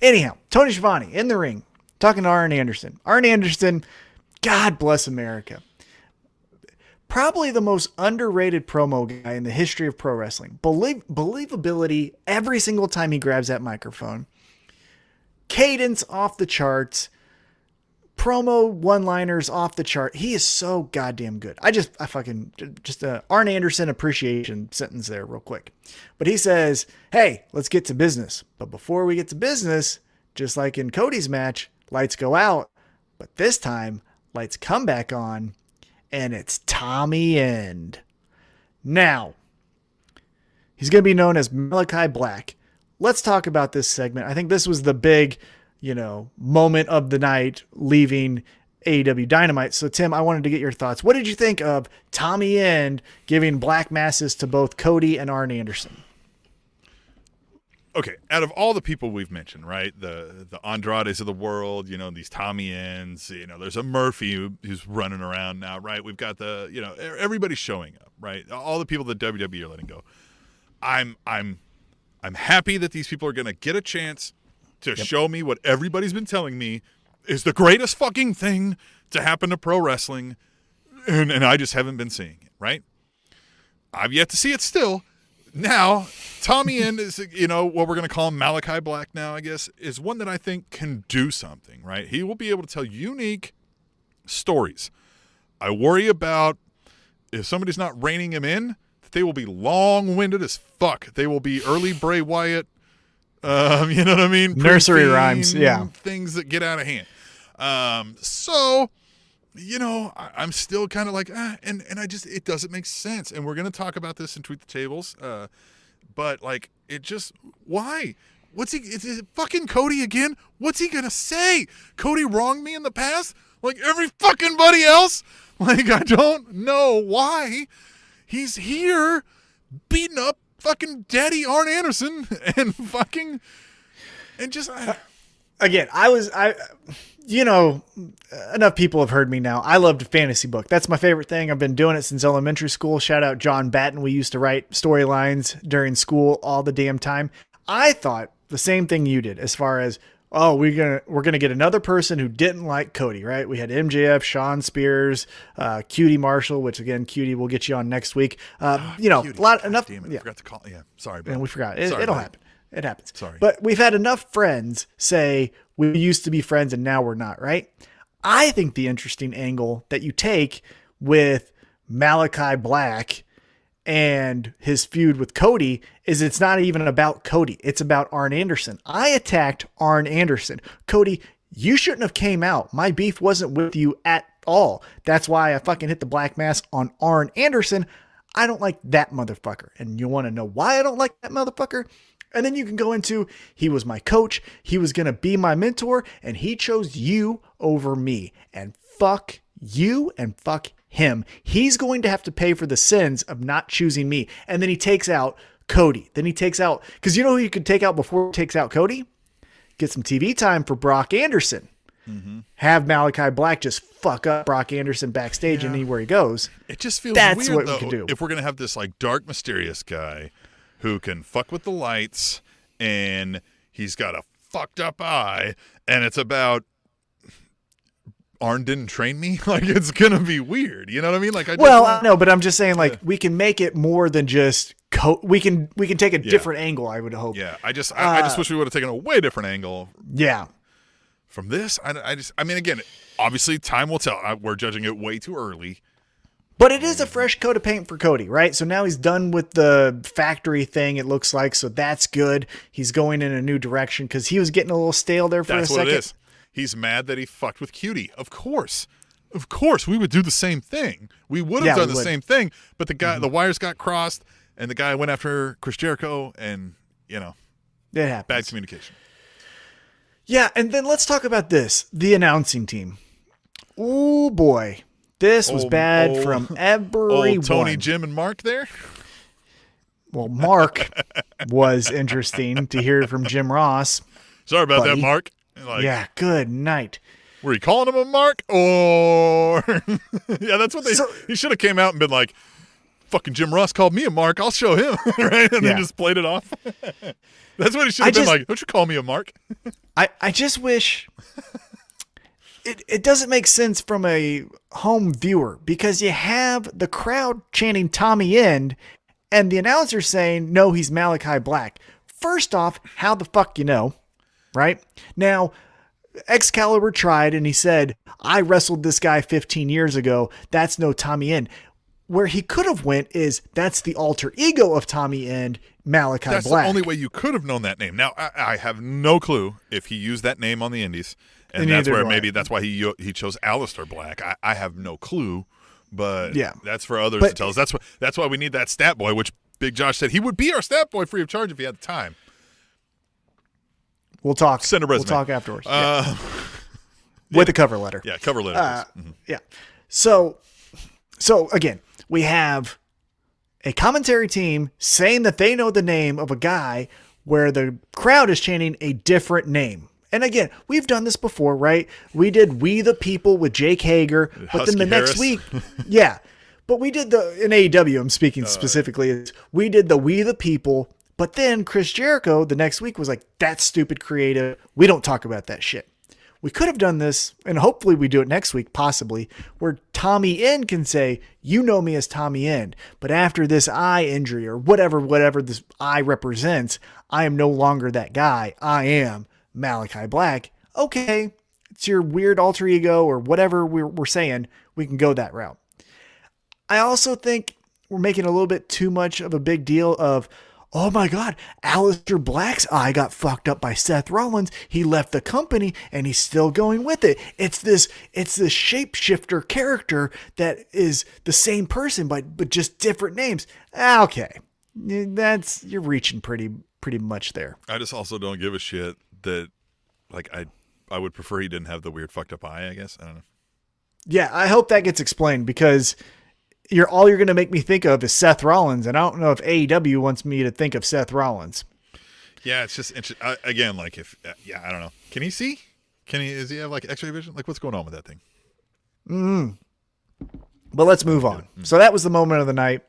Anyhow, Tony Schiavone in the ring talking to Arn Anderson. Arn Anderson, God bless America. Probably the most underrated promo guy in the history of pro wrestling. Believability every single time he grabs that microphone. Cadence off the charts. Promo one-liners off the chart. He is so goddamn good. I fucking Arn Anderson appreciation sentence there real quick. But he says, hey, let's get to business. But before we get to business, just like in Cody's match, lights go out. But this time, lights come back on. And it's Tommy End. Now, he's going to be known as Malakai Black. Let's talk about this segment. I think this was the big, moment of the night leaving AEW Dynamite. So, Tim, I wanted to get your thoughts. What did you think of Tommy End giving black masses to both Cody and Arn Anderson? Okay, out of all the people we've mentioned, right, the Andrades of the world, these Tommy Ends, there's a Murphy who's running around now, right? We've got everybody's showing up, right? All the people that WWE are letting go. I'm happy that these people are going to get a chance to show me what everybody's been telling me is the greatest fucking thing to happen to pro wrestling, and I just haven't been seeing it, right? I've yet to see it still. Now, Tommy End is, what we're going to call him Malakai Black now, I guess, is one that I think can do something, right? He will be able to tell unique stories. I worry about if somebody's not reining him in, that they will be long-winded as fuck. They will be early Bray Wyatt, you know what I mean? Nursery rhymes, yeah. Things that get out of hand. So, I'm still kind of like, and it doesn't make sense. And we're going to talk about this in Tweet the Tables. But like, why? Is it fucking Cody again? What's he going to say? Cody wronged me in the past? Like every fucking buddy else? Like, I don't know why he's here beating up fucking Daddy Arn Anderson and just... Again, enough people have heard me now. I loved a fantasy book. That's my favorite thing. I've been doing it since elementary school. Shout out John Batten. We used to write storylines during school all the damn time. I thought the same thing you did as far as, we're gonna get another person who didn't like Cody, right? We had MJF, Sean Spears, Cutie Marshall, which again, Cutie will get you on next week. Cutie. Enough. Damn it, yeah. I forgot to call. Yeah, sorry, bro. And we forgot. It'll happen. It happens. Sorry. But we've had enough friends say we used to be friends and now we're not, right? I think the interesting angle that you take with Malakai Black and his feud with Cody is it's not even about Cody. It's about Arn Anderson. I attacked Arn Anderson. Cody, you shouldn't have came out. My beef wasn't with you at all. That's why I fucking hit the black mass on Arn Anderson. I don't like that motherfucker. And you want to know why I don't like that motherfucker? And then you can go into, he was my coach, he was going to be my mentor, and he chose you over me. And fuck you and fuck him. He's going to have to pay for the sins of not choosing me. And then he takes out Cody. Then he takes out, because you know who you could take out before he takes out Cody? Get some TV time for Brock Anderson. Mm-hmm. Have Malakai Black just fuck up Brock Anderson backstage and anywhere he goes. It just feels that's weird, what though, we could do. If we're going to have this like dark, mysterious guy who can fuck with the lights, and he's got a fucked up eye, and it's about Arn didn't train me. Like, it's gonna be weird. You know what I mean? Like, I know, but I'm just saying, like, we can make it more than just we can take a different angle. I would hope. Yeah, I just wish we would have taken a way different angle. Yeah. From this, I mean, again, obviously, time will tell. We're judging it way too early. But it is a fresh coat of paint for Cody, right? So now he's done with the factory thing, it looks like. So that's good. He's going in a new direction because he was getting a little stale there for a second. That's what it is. He's mad that he fucked with Cutie. Of course, we would do the same thing. We would have done the same thing. But the guy, the wires got crossed, and the guy went after Chris Jericho, and, it happens. Bad communication. Yeah, and then let's talk about this. The announcing team. Oh, boy. This was bad from everyone. Old Tony, Jim, and Mark there? Well, Mark was interesting to hear from Jim Ross. Sorry about that, Mark. Yeah, good night. Were you calling him a Mark? Or... yeah, that's what he should have came out and been like, fucking Jim Ross called me a mark. I'll show him, right? And then just played it off. That's what he should have been like. Don't you call me a mark? I just wish it doesn't make sense from a home viewer because you have the crowd chanting Tommy End and the announcer saying, no, he's Malakai Black. First off, how the fuck you know, right? Now, Excalibur tried and he said, I wrestled this guy 15 years ago. That's no Tommy End. Where he could have went is that's the alter ego of Tommy End, Malakai Black. That's the only way you could have known that name. Now, I have no clue if he used that name on the Indies. And that's where maybe that's why he chose Aleister Black. I have no clue, but that's for others to tell us. That's why we need that stat boy, which Big Josh said he would be our stat boy free of charge if he had the time. We'll talk. Send a resume. We'll talk afterwards. With a cover letter. Yeah, cover letter. Yeah. So again, we have a commentary team saying that they know the name of a guy where the crowd is chanting a different name. And again, we've done this before, right? We did We the People with Jake Hager, but then the next week, but we did in AEW, I'm speaking specifically, we did the We the People, but then Chris Jericho the next week was like, that's stupid creative. We don't talk about that shit. We could have done this, and hopefully we do it next week, possibly, where Tommy End can say, you know me as Tommy End, but after this eye injury or whatever this eye represents, I am no longer that guy. I am Malakai Black. Okay, it's your weird alter ego or whatever we're saying. We can go that route. I also think we're making a little bit too much of a big deal of, oh my God, Aleister Black's eye got fucked up by Seth Rollins. He left the company and he's still going with it. It's this shapeshifter character that is the same person, but just different names. Okay. You're reaching pretty much there. I just also don't give a shit that, like, I would prefer he didn't have the weird fucked up eye, I guess. I don't know. Yeah, I hope that gets explained because all you're going to make me think of is Seth Rollins, and I don't know if AEW wants me to think of Seth Rollins. Yeah, it's just again, like I don't know. Can he see? Does he have like X-ray vision? Like, what's going on with that thing? But let's move on. So that was the moment of the night.